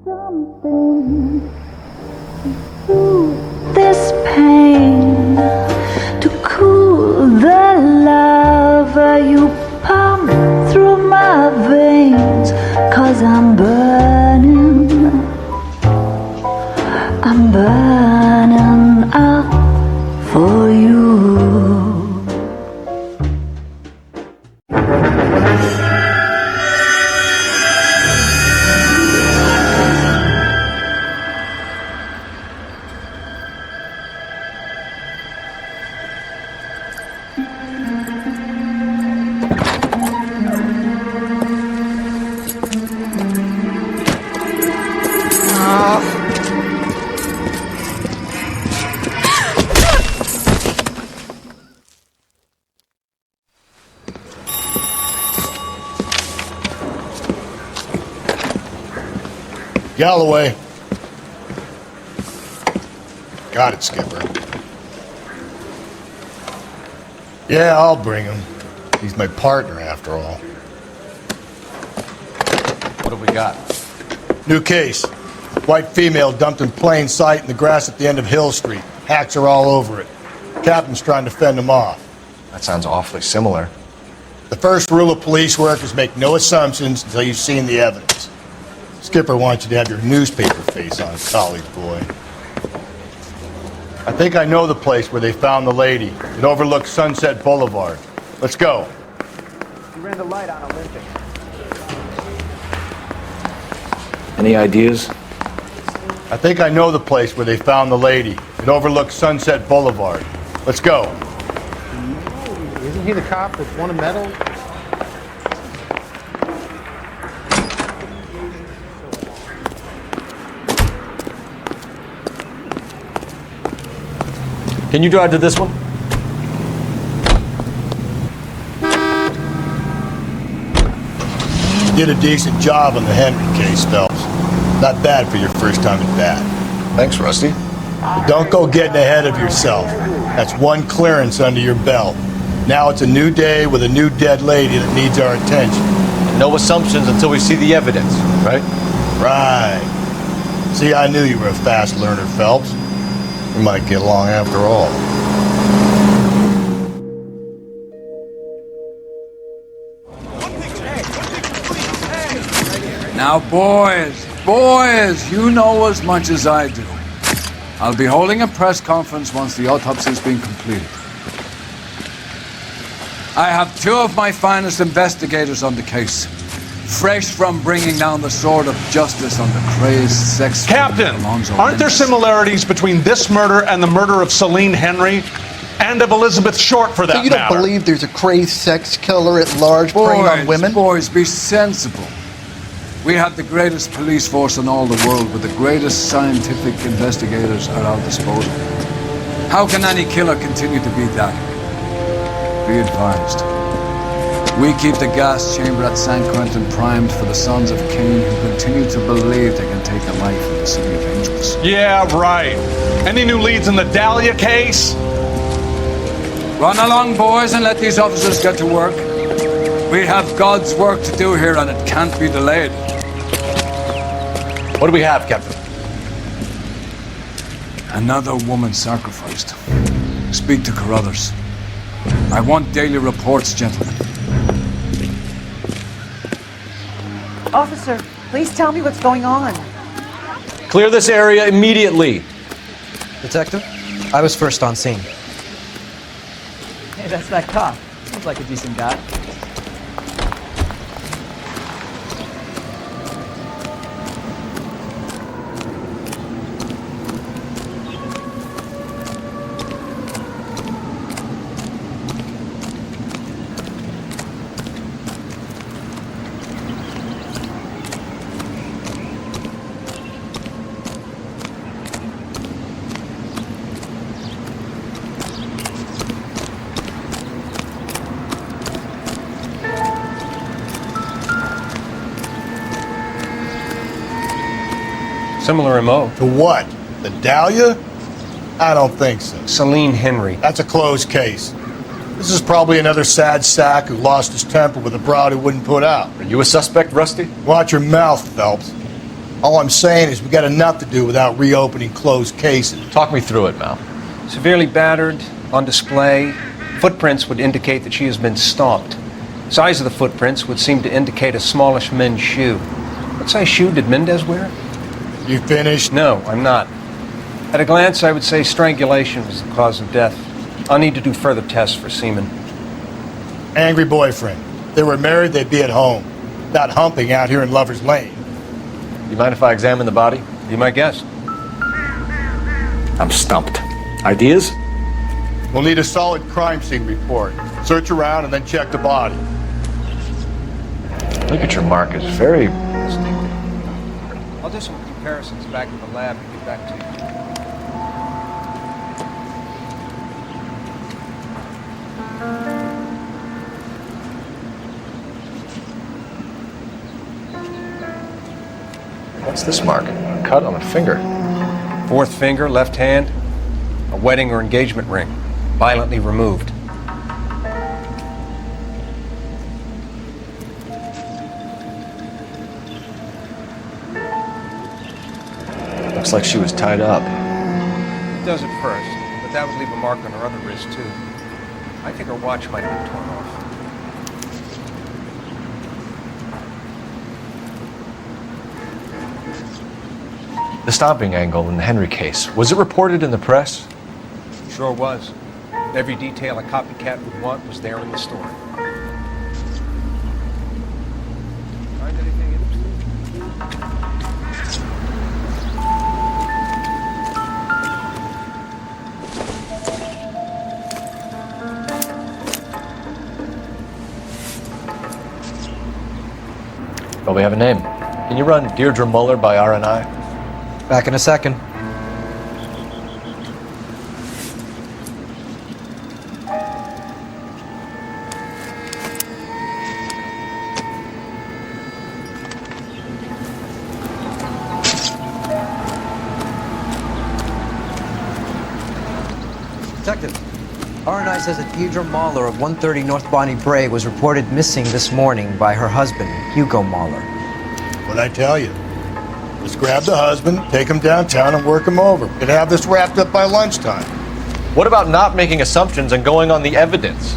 something to this pain, to cool the lava you pump through my veins, 'cause I'm burning up for you. Galloway. Got it, Skipper. Yeah, I'll bring him. He's my partner, after all. What have we got? New case. White female dumped in plain sight in the grass at the end of Hill Street. Hacks are all over it. Captain's trying to fend them off. That sounds awfully similar. The first rule of police work is make no assumptions until you've seen the evidence. Skipper wants you to have your newspaper face on, college boy. I think I know the place where they found the lady. It overlooks Sunset Boulevard. Let's go. You ran the light on Olympic. Any ideas? I think I know the place where they found the lady. It overlooks Sunset Boulevard. Let's go. Isn't he the cop that won a medal? Can you drive to this one? You did a decent job on the Henry case, Phelps. Not bad for your first time at bat. Thanks, Rusty. But don't go getting ahead of yourself. That's one clearance under your belt. Now it's a new day with a new dead lady that needs our attention. No assumptions until we see the evidence, right? Right. See, I knew you were a fast learner, Phelps. We might get along after all. Now, boys, you know as much as I do. I'll be holding a press conference once the autopsy's been completed. I have two of my finest investigators on the case, fresh from bringing down the sword of justice on the crazed sex... Captain, aren't there similarities between this murder and the murder of Celine Henry and of Elizabeth Short, for that So you don't believe there's a crazed sex killer at large preying on women? Boys, be sensible. We have the greatest police force in all the world with the greatest scientific investigators at our disposal. How can any killer continue to be that? Be advised. We keep the gas chamber at San Quentin primed for the sons of Cain who continue to believe they can take a life in the City of Angels. Yeah, right. Any new leads in the Dahlia case? Run along, boys, and let these officers get to work. We have God's work to do here, and it can't be delayed. What do we have, Captain? Another woman sacrificed. Speak to Carruthers. I want daily reports, gentlemen. Officer, please tell me what's going on. Clear this area immediately. Detective, I was first on scene. Hey, that's that cop. Seems like a decent guy. Similar MO. To what? The Dahlia? I don't think so. Celine Henry. That's a closed case. This is probably another sad sack who lost his temper with a broad who wouldn't put out. Are you a suspect, Rusty? Watch your mouth, Phelps. All I'm saying is we got enough to do without reopening closed cases. Talk me through it, Mal. Severely battered, on display. Footprints would indicate that she has been stomped. Size of the footprints would seem to indicate a smallish men's shoe. What size shoe did Mendez wear? You finished? No, I'm not. At a glance, I would say strangulation was the cause of death. I'll need to do further tests for semen. Angry boyfriend. If they were married, they'd be at home. Not humping out here in Lover's Lane. You mind if I examine the body? Be my guest. I'm stumped. Ideas? We'll need a solid crime scene report. Search around and then check the body. Look at your mark. It's very... I'll do some comparisons back in the lab and get back to you. What's this mark? A cut on a finger. Fourth finger, left hand, a wedding or engagement ring, violently removed. Looks like she was tied up. It does at first, but that would leave a mark on her other wrist, too. I think her watch might have been torn off. The stomping angle in the Henry case, was it reported in the press? Sure was. Every detail a copycat would want was there in the story. Find anything interesting? Well, we have a name. Can you run Deirdre Muller by RNI? Back in a second. Detective, RNI says that Deirdre Mahler of 130 North Bonnie Brae was reported missing this morning by her husband, Hugo Mahler. What'd I tell you? Let's grab the husband, take him downtown, and work him over. We could have this wrapped up by lunchtime. What about not making assumptions and going on the evidence?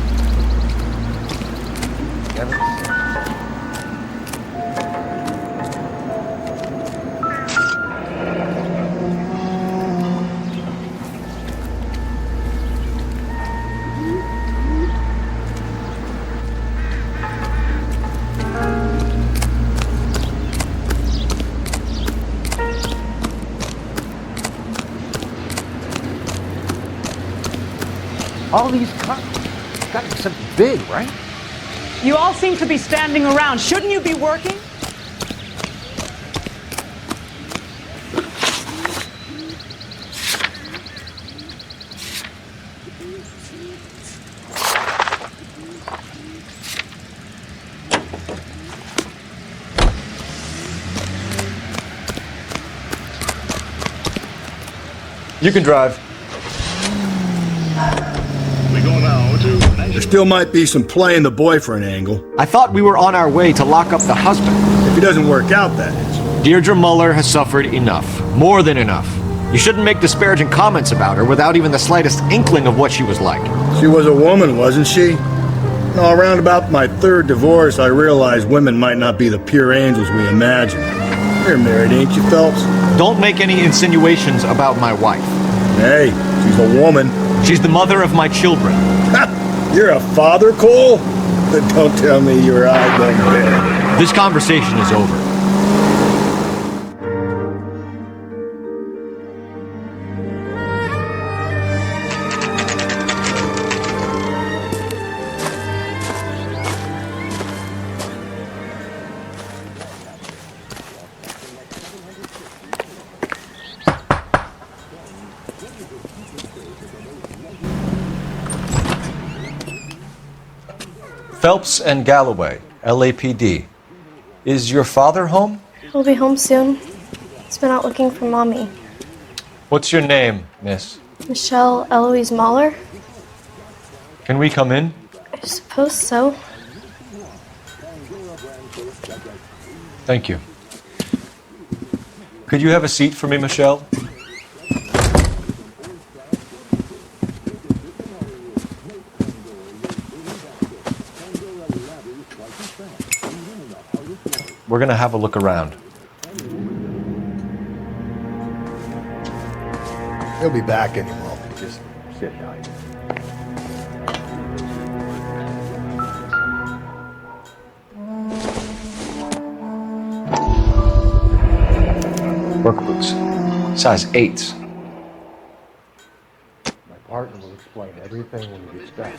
All these cops. It's got to be something big, right? You all seem to be standing around. Shouldn't you be working? You can drive. There still might be some playing the boyfriend angle. I thought we were on our way to lock up the husband. If he doesn't work out, that is. Deirdre Muller has suffered enough. More than enough. You shouldn't make disparaging comments about her without even the slightest inkling of what she was like. She was a woman, wasn't she? No, around about my third divorce, I realized women might not be the pure angels we imagine. You're married, ain't you, Phelps? Don't make any insinuations about my wife. Hey, she's a woman. She's the mother of my children. You're a father, Cole? Then don't tell me your eye went there. This conversation is over. Phelps and Galloway, LAPD. Is your father home? He'll be home soon. He's been out looking for Mommy. What's your name, miss? Michelle Eloise Mahler? Can we come in? I suppose so. Thank you. Could you have a seat for me, Michelle? We're gonna have a look around. He'll be back any moment. Just sit down. Work boots. Size 8s. My partner will explain everything when he gets back.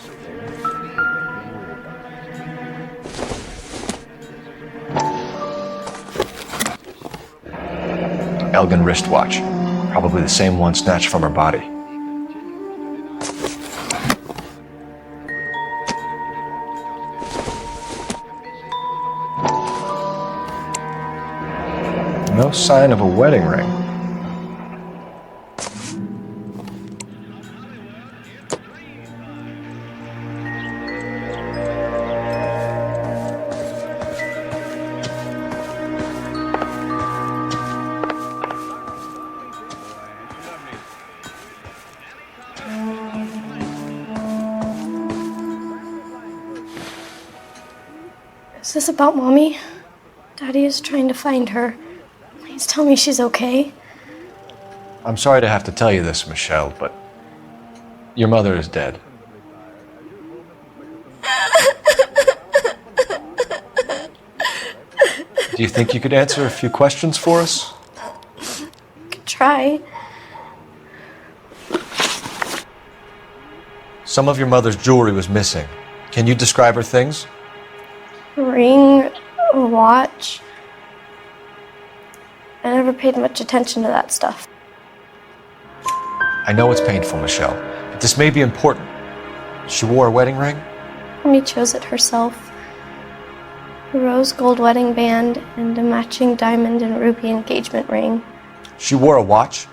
Elgin wristwatch. Probably the same one snatched from her body. No sign of a wedding ring. Is this about Mommy? Daddy is trying to find her. Please tell me she's okay. I'm sorry to have to tell you this, Michelle, but your mother is dead. Do you think you could answer a few questions for us? Could try. Some of your mother's jewelry was missing. Can you describe her things? A ring, a watch. I never paid much attention to that stuff. I know it's painful, Michelle, but this may be important. She wore a wedding ring? Mommy chose it herself. A rose gold wedding band and a matching diamond and ruby engagement ring. She wore a watch?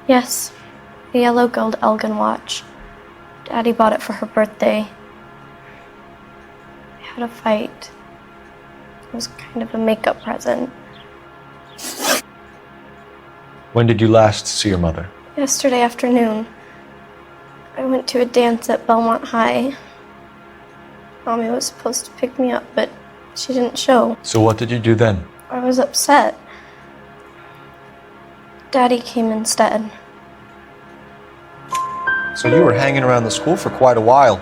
Yes, a yellow gold Elgin watch. Daddy bought it for her birthday. We had a fight. It was kind of a makeup present. When did you last see your mother? Yesterday afternoon. I went to a dance at Belmont High. Mommy was supposed to pick me up, but she didn't show. So what did you do then? I was upset. Daddy came instead. So you were hanging around the school for quite a while.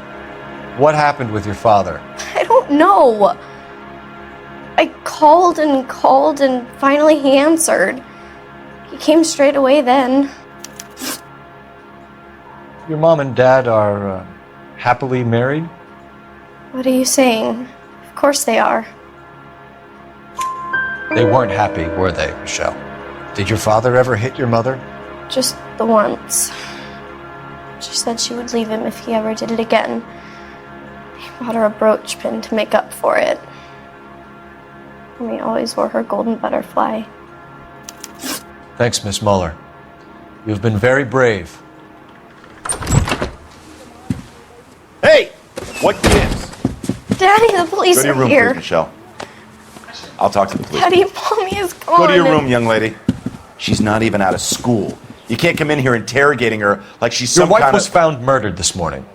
What happened with your father? I don't know. I called and finally he answered. He came straight away then. Your mom and dad are happily married? What are you saying? Of course they are. They weren't happy, were they, Michelle? Did your father ever hit your mother? Just the once. She said she would leave him if he ever did it again. He bought her a brooch pin to make up for it. Mommy always wore her golden butterfly. Thanks, Miss Muller. You've been very brave. Hey! What gives? Daddy, the police Go to your are room, here. please, Michelle. I'll talk to the police. Daddy, Mommy is gone. Go to your room, young lady. She's not even out of school. You can't come in here interrogating her like she's Your some wife kind was of... found murdered this morning.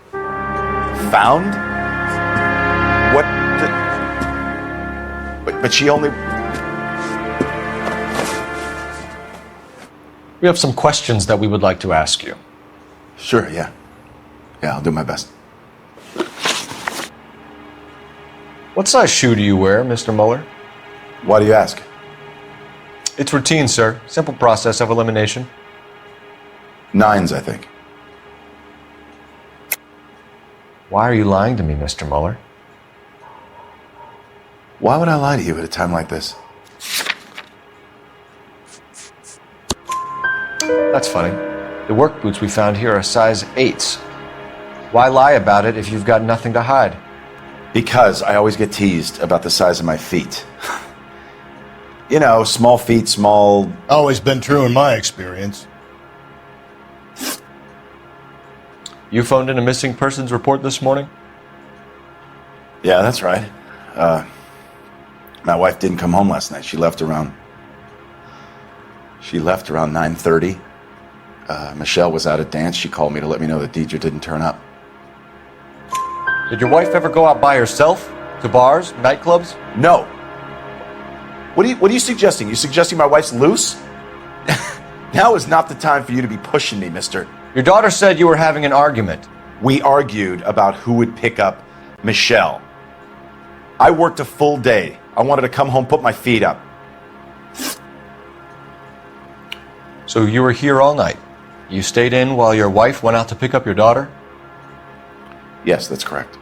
Found? What the... But she only... We have some questions that we would like to ask you. Sure, yeah. Yeah, I'll do my best. What size shoe do you wear, Mr. Muller? Why do you ask? It's routine, sir. Simple process of elimination. 9s, I think. Why are you lying to me, Mr. Muller? Why would I lie to you at a time like this? That's funny. The work boots we found here are size 8s. Why lie about it if you've got nothing to hide? Because I always get teased about the size of my feet. You know, small feet, small... Always been true in my experience. You phoned in a missing persons report this morning? Yeah, that's right. My wife didn't come home last night. She left around She left around 9:30. Michelle was out at dance. She called me to let me know that Deidre didn't turn up. Did your wife ever go out by herself? To bars, nightclubs? No. What are you suggesting? You suggesting my wife's loose? Now is not the time for you to be pushing me, mister. Your daughter said you were having an argument. We argued about who would pick up Michelle. I worked a full day. I wanted to come home, put my feet up. So you were here all night? You stayed in while your wife went out to pick up your daughter? Yes, that's correct.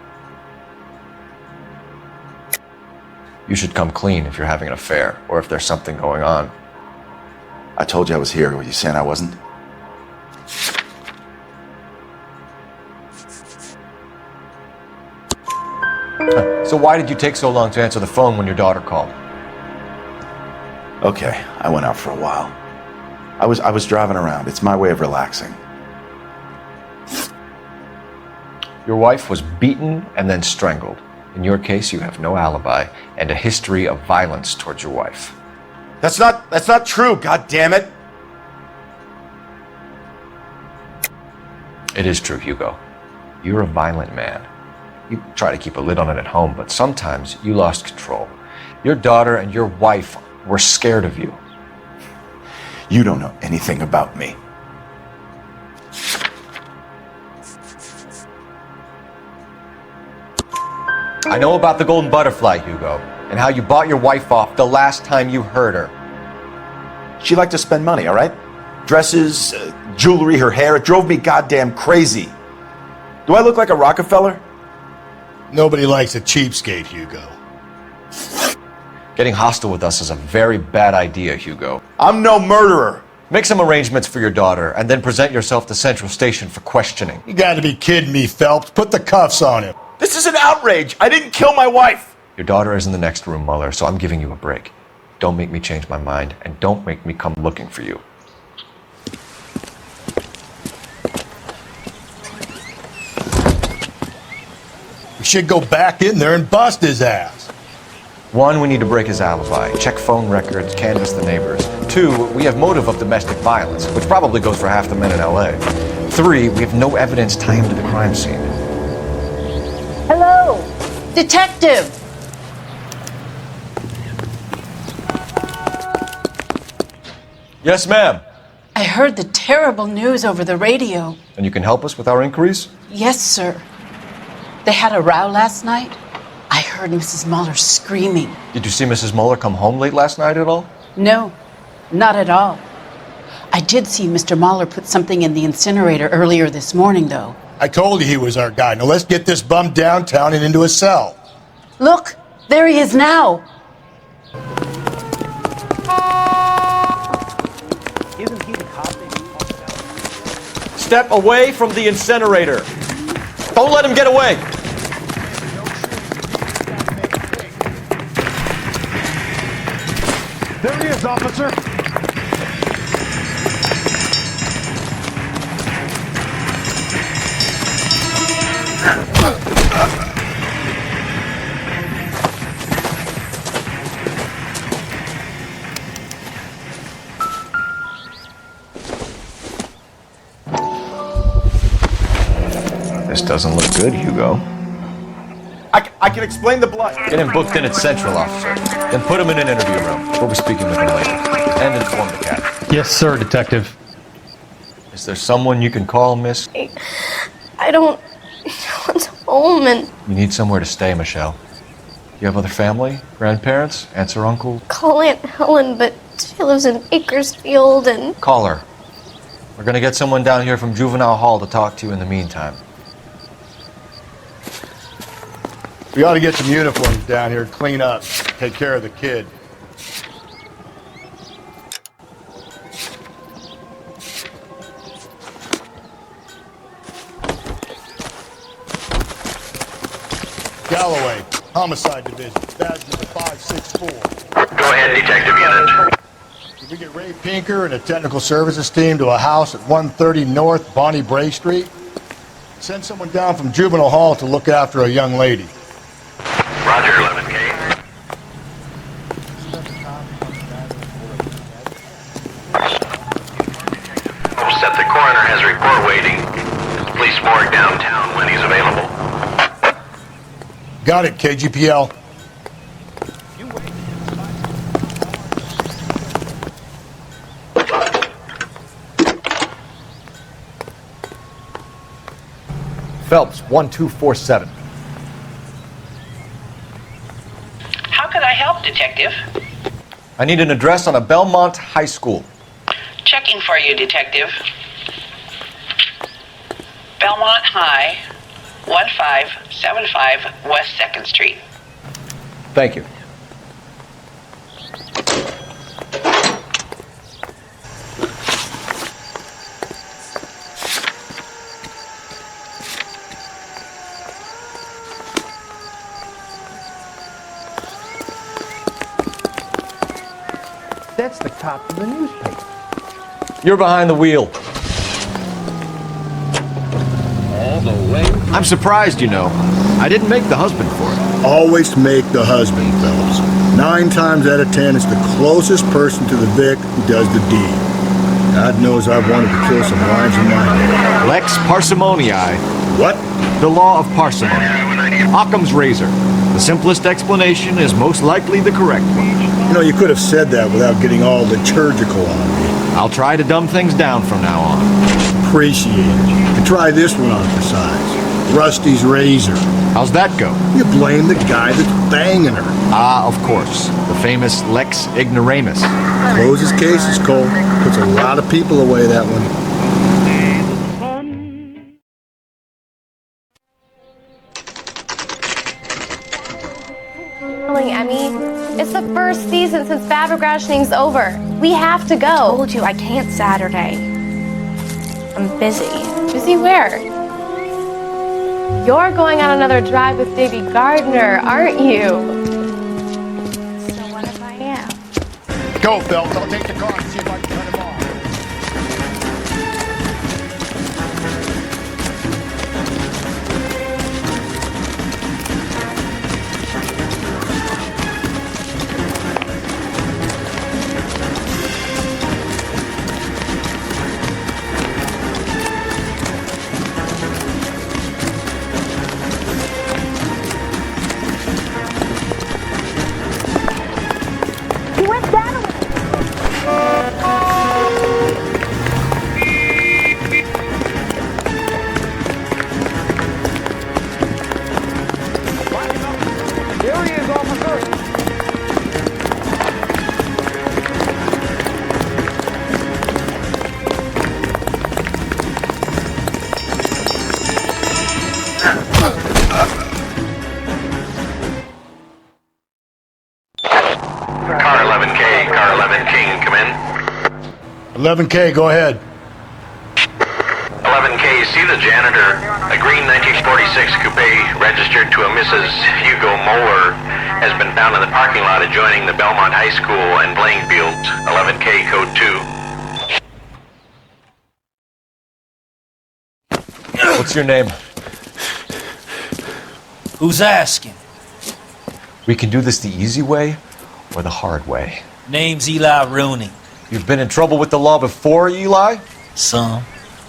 You should come clean if you're having an affair, or if there's something going on. I told you I was here. Were you saying I wasn't? So why did you take so long to answer the phone when your daughter called? Okay, I went out for a while. I was driving around. It's my way of relaxing. Your wife was beaten and then strangled. In your case, you have no alibi and a history of violence towards your wife. That's not true, god damn it. It is true, Hugo. You're a violent man. You try to keep a lid on it at home, but sometimes you lost control. Your daughter and your wife were scared of you. You don't know anything about me. I know about the golden butterfly, Hugo, and how you bought your wife off the last time you heard her. She liked to spend money, all right? Dresses, jewelry, her hair. It drove me goddamn crazy. Do I look like a Rockefeller? Nobody likes a cheapskate, Hugo. Getting hostile with us is a very bad idea, Hugo. I'm no murderer. Make some arrangements for your daughter, and then present yourself to Central Station for questioning. You gotta be kidding me, Phelps. Put the cuffs on him. This is an outrage. I didn't kill my wife. Your daughter is in the next room, Mueller, so I'm giving you a break. Don't make me change my mind, and don't make me come looking for you. We should go back in there and bust his ass. 1, we need to break his alibi, check phone records, canvass the neighbors. 2, we have motive of domestic violence, which probably goes for half the men in LA. 3, we have no evidence tying him to the crime scene. Hello, detective. Yes, ma'am. I heard the terrible news over the radio. And you can help us with our inquiries? Yes, sir. They had a row last night. I heard Mrs. Mueller screaming. Did you see Mrs. Mueller come home late last night at all? No, not at all. I did see Mr. Mueller put something in the incinerator earlier this morning, though. I told you he was our guy. Now let's get this bum downtown and into a cell. Look, there he is now. Isn't he the cop they talked about? Step away from the incinerator. Don't let him get away. There he is, officer. This doesn't look good, Hugo. I can explain the blood. Get him booked in at Central, officer. Then put him in an interview room. We'll be speaking with him later. And inform the captain. Yes, sir, detective. Is there someone you can call, miss? I don't know what's home, and You need somewhere to stay, Michelle. You have other family? Grandparents? Aunts or uncle? call Aunt Helen, but she lives in Bakersfield, and Call her. We're gonna get someone down here from Juvenile Hall to talk to you in the meantime. We ought to get some uniforms down here, clean up, take care of the kid. Galloway, Homicide Division, badge number 564. Go ahead, Detective Unit. Did we get Ray Pinker and a technical services team to a house at 130 North Bonnie Bray Street? Send someone down from Juvenile Hall to look after a young lady. Roger, 11K. coroner has a report waiting at the police morgue downtown when he's available. Got it, KGPL. Phelps, 1247. How can I help, Detective? I need an address on a Belmont High School. Checking for you, Detective. Belmont High, 1575 West 2nd Street. Thank you. That's the cop from the newspaper. You're behind the wheel. All the way. I'm surprised, you know. I didn't make the husband for it. Always make the husband, Phelps. 9 times out of 10, it's the closest person to the Vic who does the deed. God knows I've wanted to kill some lives in my day. Lex parsimoniae. What? The law of parsimony. Occam's razor. The simplest explanation is most likely the correct one. You know, you could have said that without getting all liturgical on me. I'll try to dumb things down from now on. Appreciate it. And try this one on for size. Rusty's razor. How's that go? You blame the guy that's banging her. Ah, of course. The famous Lex ignoramus. Closes cases, Cole. Puts a lot of people away, that one. Emmy, it's the first season since fabric rationing's over. We have to go. I told you I can't Saturday. I'm busy. Busy where? You're going on another drive with Davy Gardner, aren't you? So what if I am? Go, Phelps. I'll take the car and see if I can cut him off. Car 11K, car 11K, come in. 11K, go ahead. 11K, see the janitor. A green 1946 coupe registered to a Mrs. Hugo Moeller has been found in the parking lot adjoining the Belmont High School and playing fields. 11K, code 2. What's your name? Who's asking? We can do this the easy way or the hard way. Name's Eli Rooney. You've been in trouble with the law before, Eli? Some.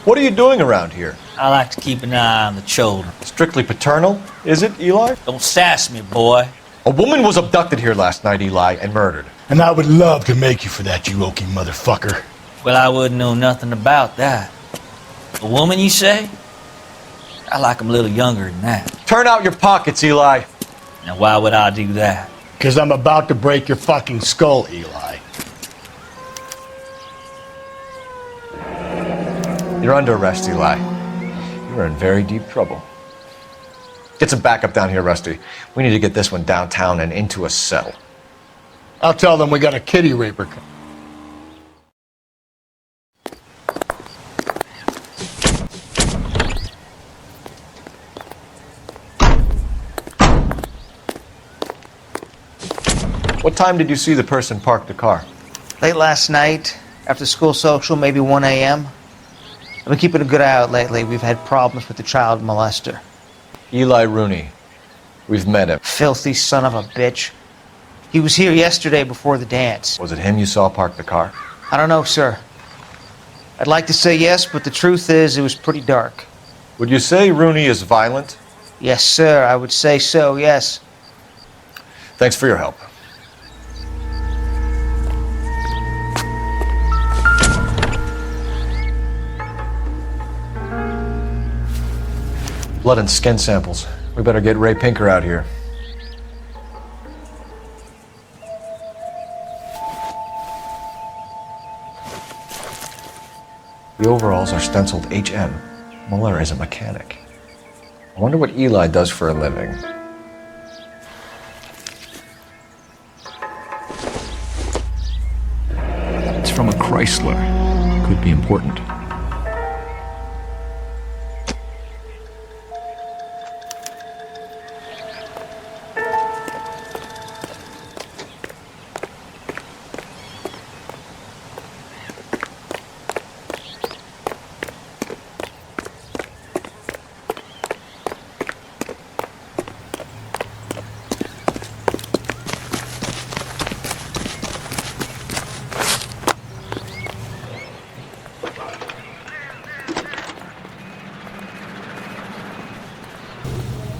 What are you doing around here? I like to keep an eye on the children. Strictly paternal, is it, Eli? Don't sass me, boy. A woman was abducted here last night, Eli, and murdered. And I would love to make you for that, you oaky motherfucker. Well, I wouldn't know nothing about that. A woman, you say? I like 'em a little younger than that. Turn out your pockets, Eli. Now, why would I do that? Because I'm about to break your fucking skull, Eli. You're under arrest, Eli. You're in very deep trouble. Get some backup down here, Rusty. We need to get this one downtown and into a cell. I'll tell them we got a kitty raper. What time did you see the person park the car? Late last night, after school social, maybe 1 a.m. I've been keeping a good eye out lately. We've had problems with the child molester. Eli Rooney. We've met him. Filthy son of a bitch. He was here yesterday before the dance. Was it him you saw park the car? I don't know, sir. I'd like to say yes, but the truth is it was pretty dark. Would you say Rooney is violent? Yes, sir, I would say so, yes. Thanks for your help. Blood and skin samples. We better get Ray Pinker out here. The overalls are stenciled HM. Muller is a mechanic. I wonder what Eli does for a living. It's from a Chrysler. Could be important.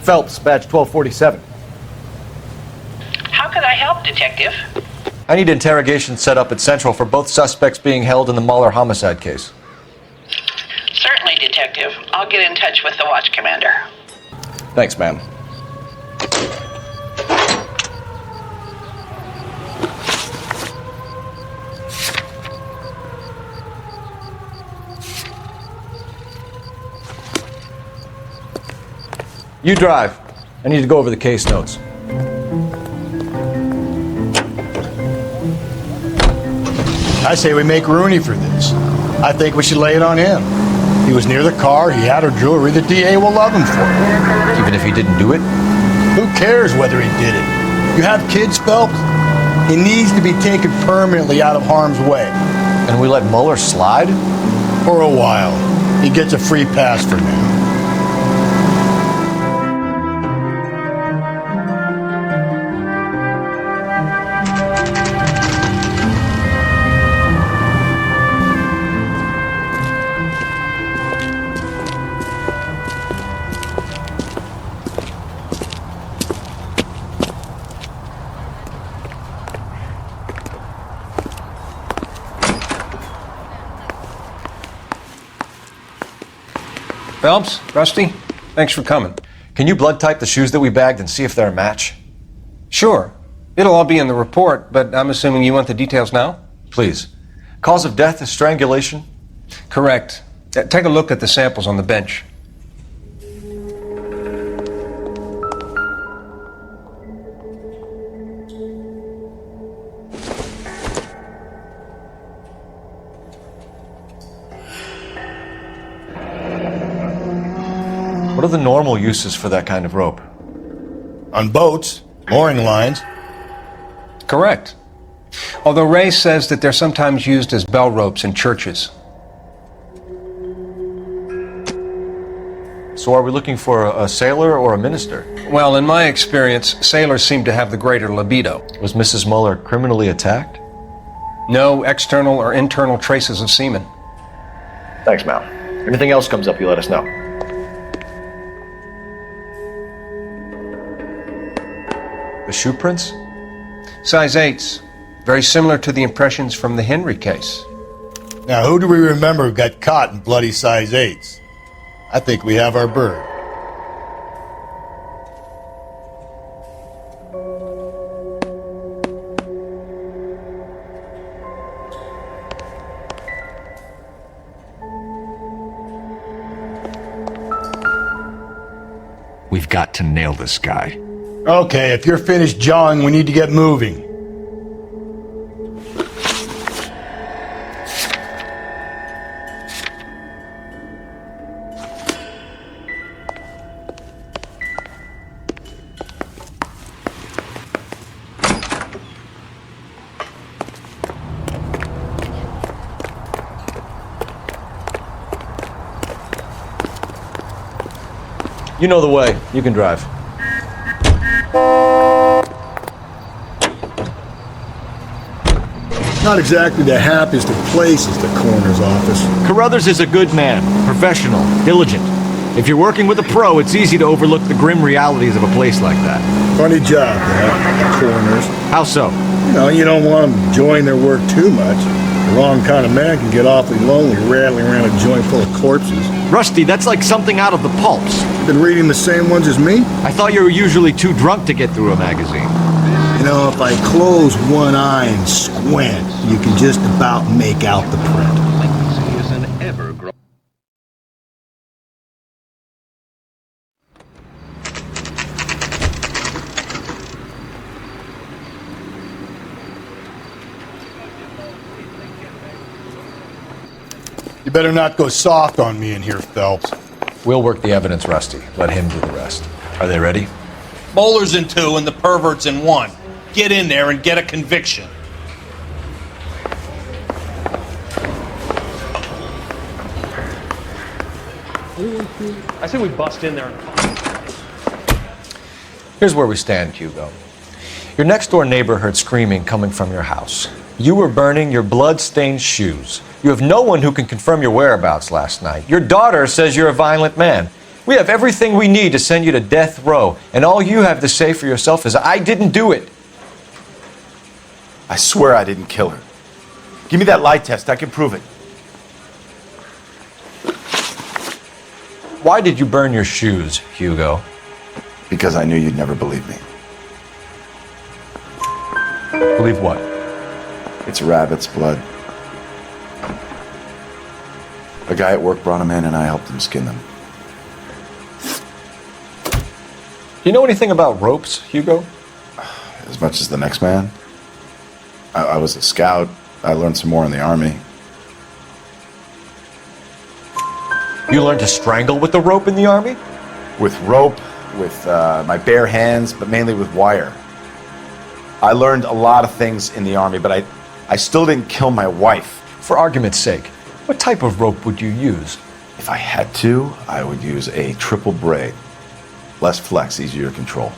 Phelps, badge 1247. How could I help, Detective? I need interrogation set up at Central for both suspects being held in the Muller homicide case. Certainly, Detective. I'll get in touch with the watch commander. Thanks, ma'am. You drive. I need to go over the case notes. I say we make Rooney for this. I think we should lay it on him. He was near the car, he had her jewelry, the DA will love him for it. Even if he didn't do it? Who cares whether he did it? You have kids, Phelps? He needs to be taken permanently out of harm's way. And we let Muller slide? For a while. He gets a free pass for now. Phelps, Rusty, thanks for coming. Can you blood type the shoes that we bagged and see if they're a match? Sure. It'll all be in the report, but I'm assuming you want the details now? Please. Cause of death is strangulation? Correct. Take a look at the samples on the bench. What are the normal uses for that kind of rope? On boats, mooring lines. Correct. Although Ray says that they're sometimes used as bell ropes in churches. So are we looking for a sailor or a minister? Well, in my experience, sailors seem to have the greater libido. Was Mrs. Muller criminally attacked? No external or internal traces of semen. Thanks, Mal. Anything else comes up, you let us know. The shoe prints? Size 8s. Very similar to the impressions from the Henry case. Now, who do we remember got caught in bloody size 8s? I think we have our bird. We've got to nail this guy. Okay, if you're finished jawing, we need to get moving. You know the way. You can drive. Not exactly the happiest of places, the coroner's office. Carruthers is a good man, professional, diligent. If you're working with a pro, it's easy to overlook the grim realities of a place like that. Funny job, that, coroners. How so? You know, you don't want them enjoying their work too much. The wrong kind of man can get awfully lonely rattling around a joint full of corpses. Rusty, that's like something out of the pulps. You been reading the same ones as me? I thought you were usually too drunk to get through a magazine. You know, if I close one eye and squint, you can just about make out the print. You better not go soft on me in here, Phelps. We'll work the evidence, Rusty. Let him do the rest. Are they ready? Bowler's in 2 and the pervert's in 1. Get in there and get a conviction. I say we bust in there. Here's where we stand, Hugo. Your next-door neighbor heard screaming coming from your house. You were burning your blood-stained shoes. You have no one who can confirm your whereabouts last night. Your daughter says you're a violent man. We have everything we need to send you to death row, and all you have to say for yourself is, I didn't do it. I swear I didn't kill her. Give me that lie test. I can prove it. Why did you burn your shoes, Hugo? Because I knew you'd never believe me. Believe what? It's rabbit's blood. A guy at work brought them in and I helped him skin them. Do you know anything about ropes, Hugo? As much as the next man. I was a scout. I learned some more in the army. You learned to strangle with the rope in the army? With rope, with my bare hands, but mainly with wire. I learned a lot of things in the army, but I still didn't kill my wife. For argument's sake, what type of rope would you use? If I had to, I would use a triple braid. Less flex, easier to control.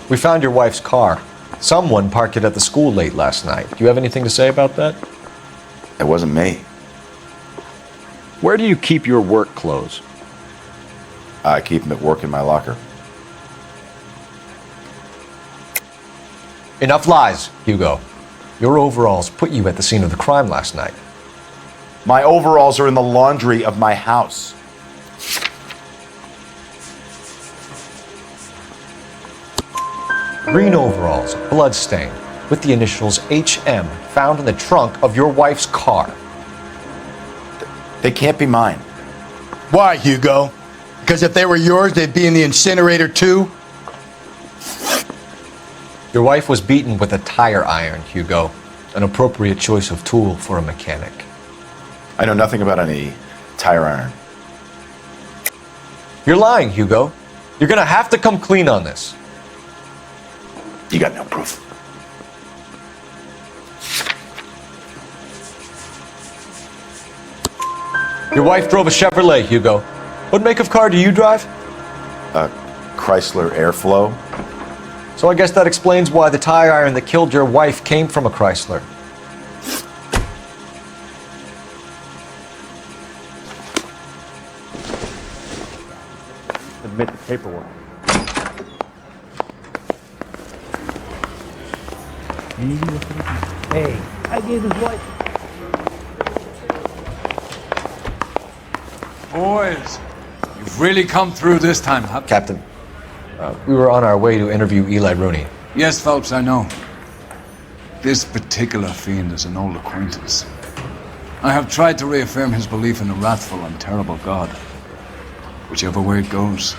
We found your wife's car. Someone parked it at the school late last night. Do you have anything to say about that? It wasn't me. Where do you keep your work clothes? I keep them at work in my locker. Enough lies, Hugo. Your overalls put you at the scene of the crime last night. My overalls are in the laundry of my house. Green overalls, bloodstained, with the initials HM found in the trunk of your wife's car. They can't be mine. Why, Hugo? Because if they were yours, they'd be in the incinerator too? Your wife was beaten with a tire iron, Hugo. An appropriate choice of tool for a mechanic. I know nothing about any tire iron. You're lying, Hugo. You're gonna have to come clean on this. You got no proof. Your wife drove a Chevrolet, Hugo. What make of car do you drive? A Chrysler Airflow. So I guess that explains why the tire iron that killed your wife came from a Chrysler. Admit the paperwork. Hey, I gave his wife. Boys, you've really come through this time, huh? Captain, we were on our way to interview Eli Rooney. Yes, Phelps, I know. This particular fiend is an old acquaintance. I have tried to reaffirm his belief in a wrathful and terrible God. Whichever way it goes,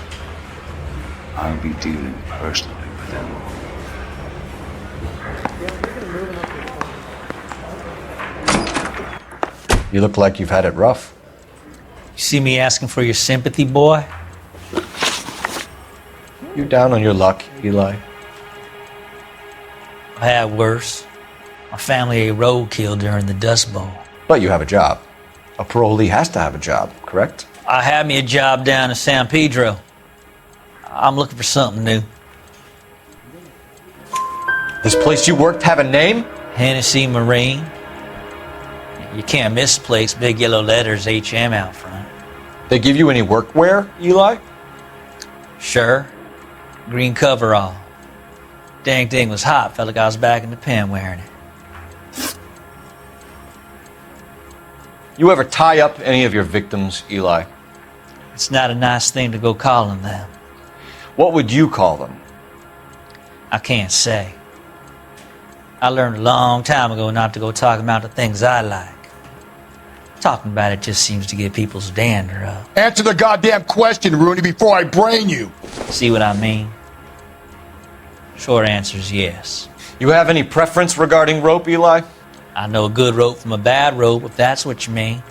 I'll be dealing personally with him. You look like you've had it rough. You see me asking for your sympathy, boy? You down on your luck, Eli? I had worse. My family ate roadkill during the Dust Bowl. But you have a job. A parolee has to have a job, correct? I had me a job down in San Pedro. I'm looking for something new. This place you worked have a name? Hennessy Marine. You can't miss the place, big yellow letters HM out front. They give you any workwear, Eli? Sure. Green coverall. Dang thing was hot, felt like I was back in the pen wearing it. You ever tie up any of your victims, Eli? It's not a nice thing to go calling them. What would you call them? I can't say. I learned a long time ago not to go talking about the things I like. Talking about it just seems to get people's dander up. Answer the goddamn question, Rooney, before I brain you. See what I mean? Short answer is yes. You have any preference regarding rope, Eli? I know a good rope from a bad rope, if that's what you mean.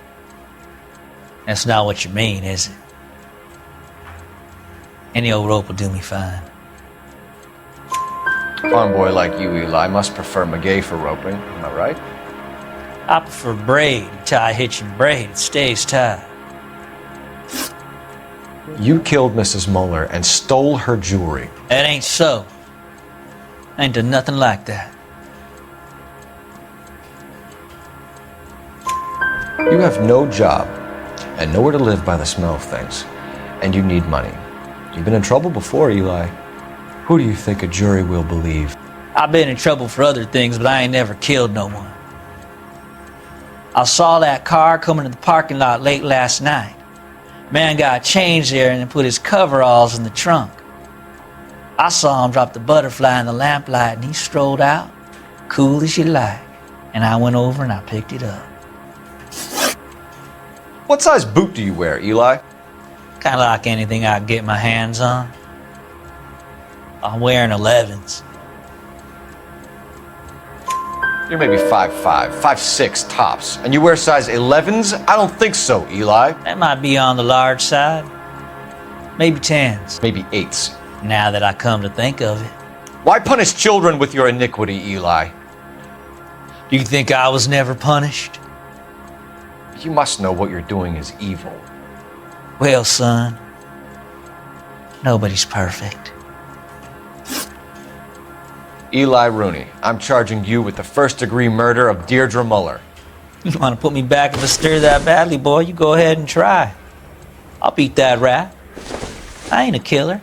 That's not what you mean, is it? Any old rope will do me fine. Farm boy like you, Eli, must prefer Magay for roping. Am I right? I prefer braid. You tie a hitch and braid, it stays tied. You killed Mrs. Muller and stole her jewelry. That ain't so. I ain't done nothing like that. You have no job and nowhere to live by the smell of things, and you need money. You've been in trouble before, Eli. Who do you think a jury will believe? I've been in trouble for other things, but I ain't never killed no one. I saw that car coming to the parking lot late last night. Man got changed there and then put his coveralls in the trunk. I saw him drop the butterfly in the lamplight and he strolled out, cool as you like. And I went over and I picked it up. What size boot do you wear, Eli? Kind of like anything I can get my hands on. I'm wearing 11s. You're maybe 5'5", 5'6", tops, and you wear size 11s? I don't think so, Eli. That might be on the large side. Maybe 10s. Maybe 8s. Now that I come to think of it. Why punish children with your iniquity, Eli? Do you think I was never punished? You must know what you're doing is evil. Well, son, nobody's perfect. Eli Rooney, I'm charging you with the first-degree murder of Deirdre Muller. You want to put me back if I stir that badly, boy? You go ahead and try. I'll beat that rap. I ain't a killer.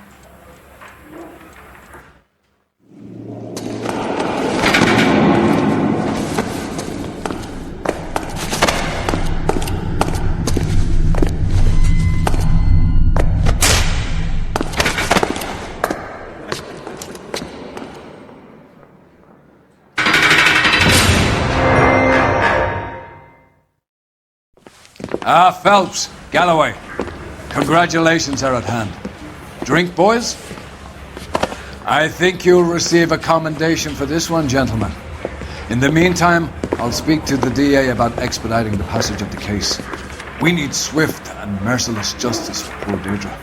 Phelps, Galloway, congratulations are at hand. Drink, boys? I think you'll receive a commendation for this one, gentlemen. In the meantime, I'll speak to the DA about expediting the passage of the case. We need swift and merciless justice for poor Deirdre.